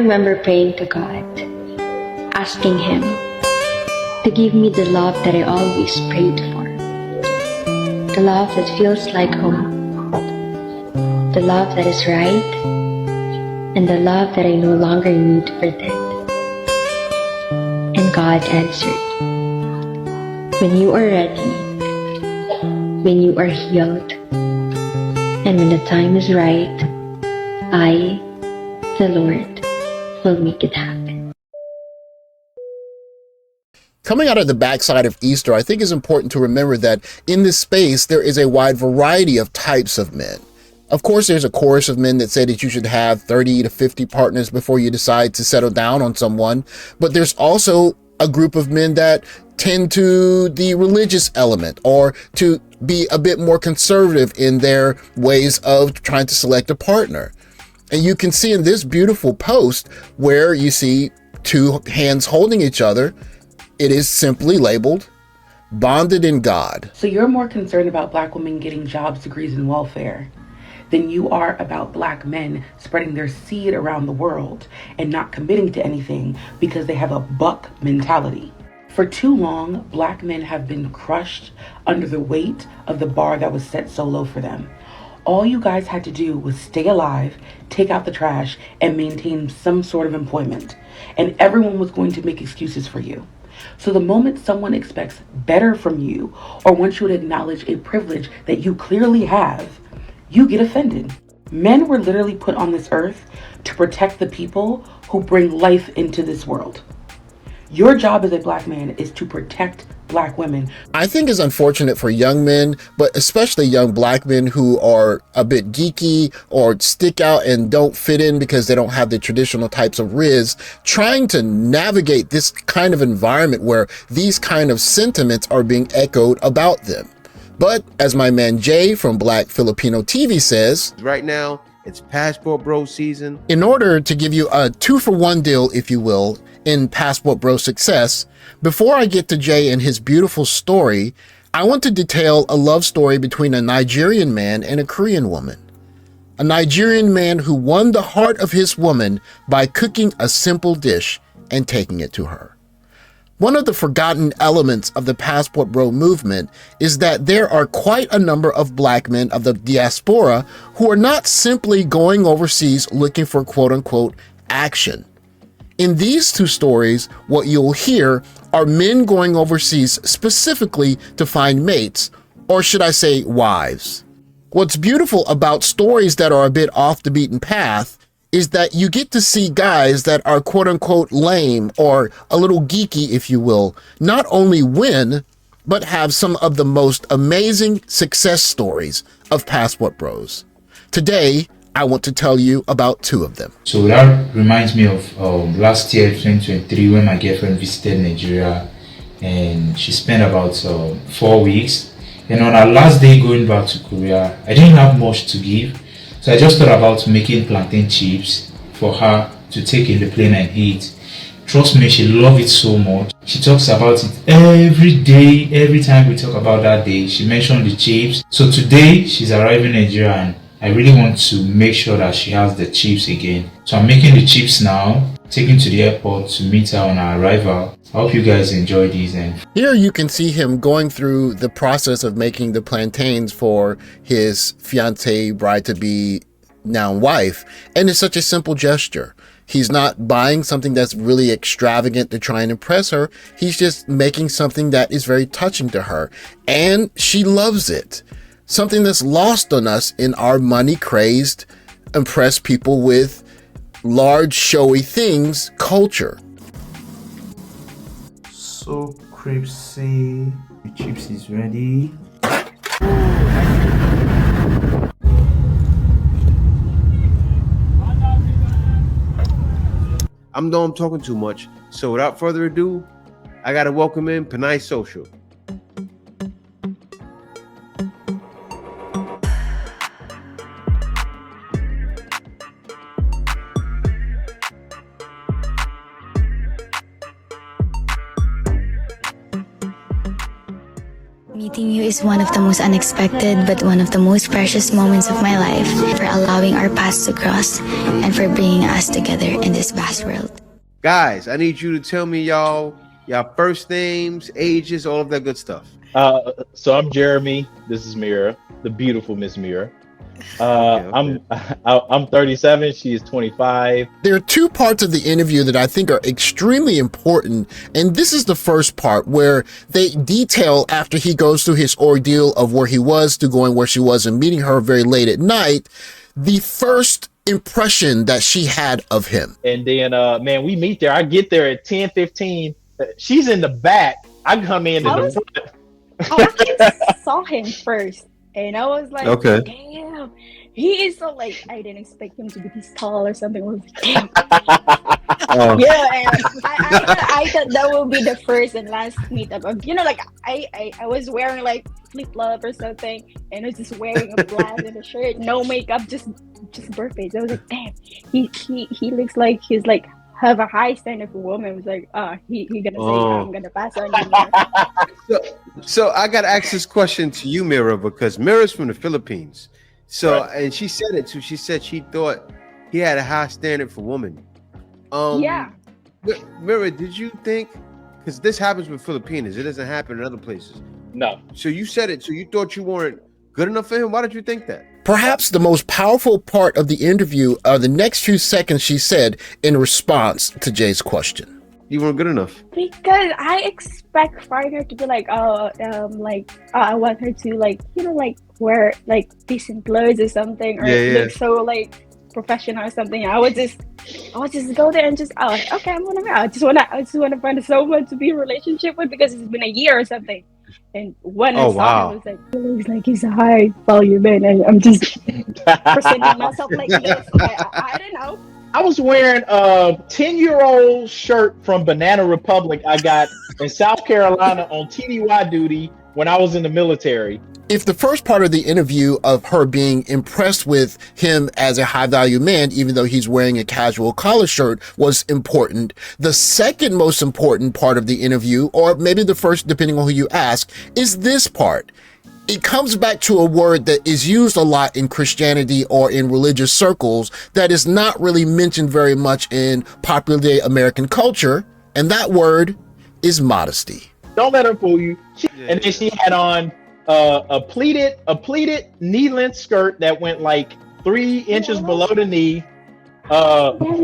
remember praying to God, asking Him to give me the love that I always prayed for. The love that feels like home. The love that is right. And the love that I no longer need to pretend. And God answered, when you are ready, when you are healed, and when the time is right, I, the Lord, will make it happen. Coming out of the backside of Easter, I think it's important to remember that in this space, there is a wide variety of types of men. Of course, there's a chorus of men that say that you should have 30 to 50 partners before you decide to settle down on someone. But there's also a group of men that tend to the religious element or to be a bit more conservative in their ways of trying to select a partner. And you can see in this beautiful post where you see two hands holding each other, it is simply labeled bonded in God. So you're more concerned about Black women getting jobs, degrees, and welfare than you are about Black men spreading their seed around the world and not committing to anything because they have a buck mentality. For too long, Black men have been crushed under the weight of the bar that was set so low for them. All you guys had to do was stay alive, take out the trash, and maintain some sort of employment. And everyone was going to make excuses for you. So the moment someone expects better from you or wants you to acknowledge a privilege that you clearly have, you get offended. Men were literally put on this earth to protect the people who bring life into this world. Your job as a Black man is to protect Black women. I think it's unfortunate for young men, but especially young Black men who are a bit geeky or stick out and don't fit in because they don't have the traditional types of riz, trying to navigate this kind of environment where these kind of sentiments are being echoed about them. But as my man Jay from Black Filipino TV says, right now, it's Passport Bro season. In order to give you a 2-for-1 deal, if you will, in Passport Bro success, before I get to Jay and his beautiful story, I want to detail a love story between a Nigerian man and a Korean woman. A Nigerian man who won the heart of his woman by cooking a simple dish and taking it to her. One of the forgotten elements of the Passport Bro movement is that there are quite a number of Black men of the diaspora who are not simply going overseas looking for quote-unquote action. In these two stories, what you'll hear are men going overseas specifically to find mates, or should I say wives. What's beautiful about stories that are a bit off the beaten path is that you get to see guys that are quote-unquote lame or a little geeky, if you will, not only win, but have some of the most amazing success stories of Passport Bros. Today, I want to tell you about two of them. So that reminds me of last year, 2023, when my girlfriend visited Nigeria and she spent about 4 weeks. And on our last day going back to Korea, I didn't have much to give. So I just thought about making plantain chips for her to take in the plane and eat. Trust me, she loved it so much. She talks about it every day, every time we talk about that day. She mentioned the chips. So today, she's arriving in Nigeria and I really want to make sure that she has the chips again. So I'm making the chips now, taking to the airport to meet her on our arrival. I hope you guys enjoy these. And here you can see him going through the process of making the plantains for his fiancée, bride-to-be, now wife. And it's such a simple gesture. He's not buying something that's really extravagant to try and impress her. He's just making something that is very touching to her. And she loves it. Something that's lost on us in our money-crazed, impress people with large, showy things culture. so crispy. The chips is ready. I'm done talking too much. So without further ado, I gotta welcome in Pinaysocial. Meeting you is one of the most unexpected but one of the most precious moments of my life, for allowing our paths to cross and for bringing us together in this vast world. Guys, I need you to tell me y'all first names, ages, all of that good stuff. So I'm Jeremy. This is Mira, the beautiful Miss Mira. Okay. I'm 37. She is 25. There are two parts of the interview that I think are extremely important, and this is the first part where they detail after he goes through his ordeal of where he was to going where she was and meeting her very late at night, the first impression that she had of him. And then, man, we meet there. I get there at 10:15. She's in the back. I come in the front. I actually saw him first, and I was like, Okay. damn, he is so like, I didn't expect him to be this tall or something. I was like, damn. Yeah, and I thought that would be the first and last meetup. Like I was wearing like flip-flop or something, and I was just wearing a blouse and a shirt, no makeup, just birthdays. I was like, damn, he looks like he's like have a high standard for women. I was like, he gonna say I'm gonna pass on you. So I gotta ask this question to you, Mira, because Mira's from the Philippines. So and she said it too. She said she thought he had a high standard for women. Yeah. Mira, did you think, because this happens with Filipinos, it doesn't happen in other places. No. So you said it. So you thought you weren't good enough for him. Why did you think that? Perhaps the most powerful part of the interview are the next few seconds she said in response to Jay's question. You weren't good enough. Because I expect foreigner to be like, I want her to like, like wear like decent clothes or something, or look so like professional or something. I would just go there and just okay, I'm gonna go. I just wanna find someone to be in a relationship with, because it's been a year or something. And when I saw him, I was like, he looks like he's a high value man, and I'm just presenting myself like this. I don't know. I was wearing a 10-year-old shirt from Banana Republic I got in South Carolina on TDY duty when I was in the military. If the first part of the interview of her being impressed with him as a high value man, even though he's wearing a casual collar shirt, was important, the second most important part of the interview, or maybe the first, depending on who you ask, is this part. It comes back to a word that is used a lot in Christianity or in religious circles that is not really mentioned very much in popular day American culture, and that word is modesty. Don't let her fool you. And then she had on a pleated knee-length skirt that went like 3 inches below the knee.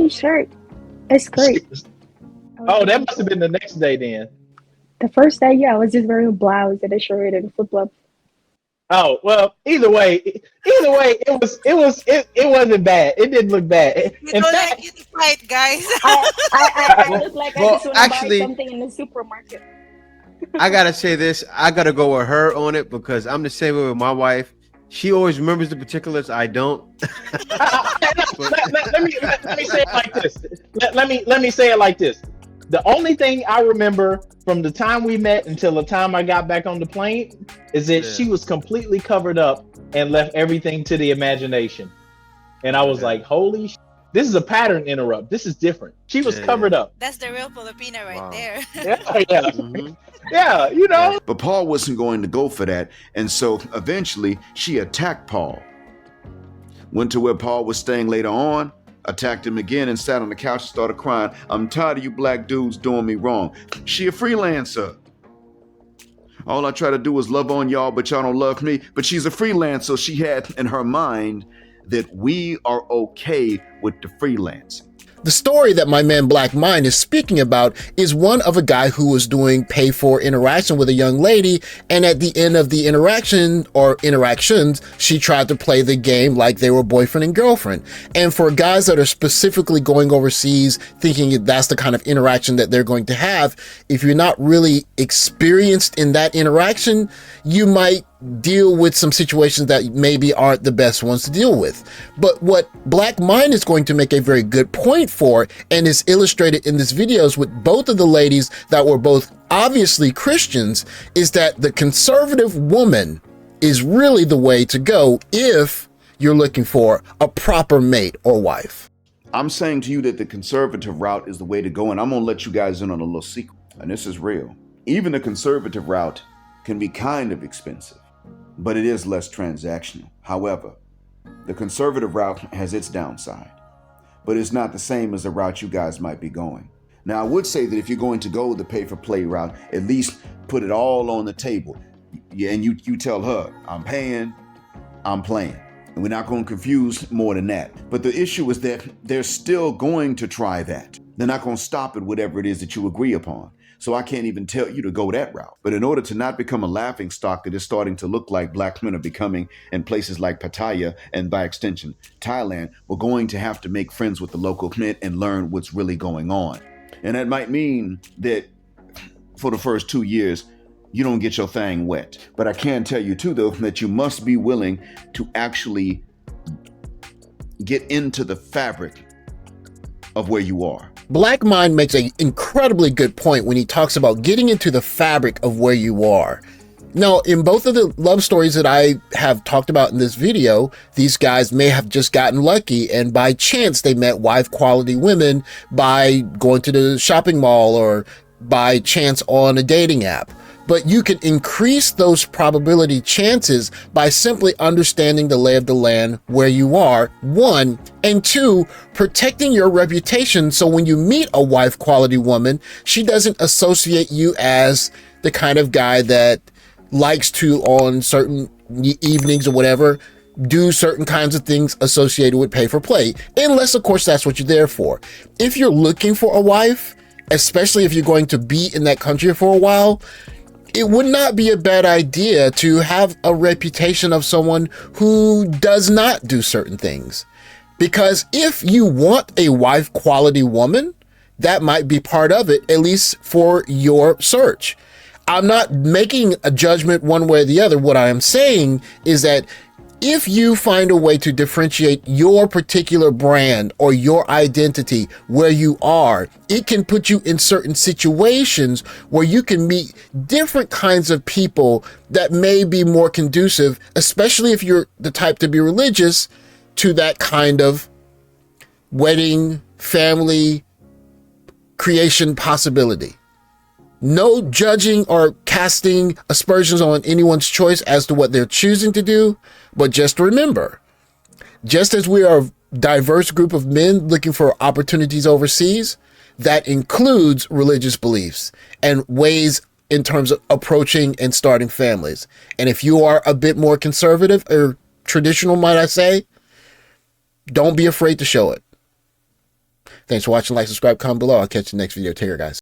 Shirt. It's great. Oh, that must have been the next day then. The first day, I was just wearing a blouse and a shirt and flip-flop. Oh well, either way, it wasn't bad. It didn't look bad. You don't like you to fight, guys. I look like I just want to buy something in the supermarket. I gotta say this. I gotta go with her on it, because I'm the same way with my wife. She always remembers the particulars. I don't. let me say it like this. Let me say it like this. The only thing I remember from the time we met until the time I got back on the plane is that she was completely covered up and left everything to the imagination. And I was like, holy sh**, this is a pattern interrupt. This is different. She was covered up. That's the real Filipina right there. Yeah. Mm-hmm. Yeah, But Paul wasn't going to go for that. And so eventually she attacked Paul. Went to where Paul was staying later on, attacked him again, and sat on the couch and started crying. I'm tired of you black dudes doing me wrong. She a freelancer. All I try to do is love on y'all, but y'all don't love me. But she's a freelancer. She had in her mind that we are okay with the freelancing. The story that my man Black Mind is speaking about is one of a guy who was doing pay for interaction with a young lady, and at the end of the interaction or interactions, she tried to play the game like they were boyfriend and girlfriend. And for guys that are specifically going overseas thinking that's the kind of interaction that they're going to have, if you're not really experienced in that interaction, you might deal with some situations that maybe aren't the best ones to deal with. But what Black Mind is going to make a very good point for, and is illustrated in this videos with both of the ladies that were both obviously Christians, is that the conservative woman is really the way to go if you're looking for a proper mate or wife. I'm saying to you that the conservative route is the way to go, and I'm going to let you guys in on a little secret, and this is real. Even the conservative route can be kind of expensive, but it is less transactional. However, the conservative route has its downside, but it's not the same as the route you guys might be going. Now, I would say that if you're going to go the pay-for-play route, at least put it all on the table. Yeah, and you tell her, I'm paying, I'm playing. And we're not going to confuse more than that. But the issue is that they're still going to try that. They're not going to stop at whatever it is that you agree upon. So I can't even tell you to go that route. But in order to not become a laughing stock that is starting to look like black men are becoming in places like Pattaya and by extension, Thailand, we're going to have to make friends with the local men and learn what's really going on. And that might mean that for the first 2 years, you don't get your thing wet. But I can tell you too, though, that you must be willing to actually get into the fabric of where you are. Black Mind makes an incredibly good point when he talks about getting into the fabric of where you are. Now, in both of the love stories that I have talked about in this video, these guys may have just gotten lucky and by chance they met wife quality women by going to the shopping mall or by chance on a dating app. But you can increase those probability chances by simply understanding the lay of the land where you are, one, and two, protecting your reputation so when you meet a wife quality woman, she doesn't associate you as the kind of guy that likes to, on certain evenings or whatever, do certain kinds of things associated with pay for play, unless of course that's what you're there for. If you're looking for a wife, especially if you're going to be in that country for a while, it would not be a bad idea to have a reputation of someone who does not do certain things. Because if you want a wife quality woman, that might be part of it, at least for your search. I'm not making a judgment one way or the other. What I am saying is that if you find a way to differentiate your particular brand or your identity where you are, it can put you in certain situations where you can meet different kinds of people that may be more conducive, especially if you're the type to be religious, to that kind of wedding, family, creation possibility. No judging or casting aspersions on anyone's choice as to what they're choosing to do, but just remember, just as we are a diverse group of men looking for opportunities overseas, that includes religious beliefs and ways in terms of approaching and starting families. And if you are a bit more conservative or traditional, might I say, don't be afraid to show it. Thanks for watching. Like, subscribe, comment below. I'll catch you next video. Take care, guys.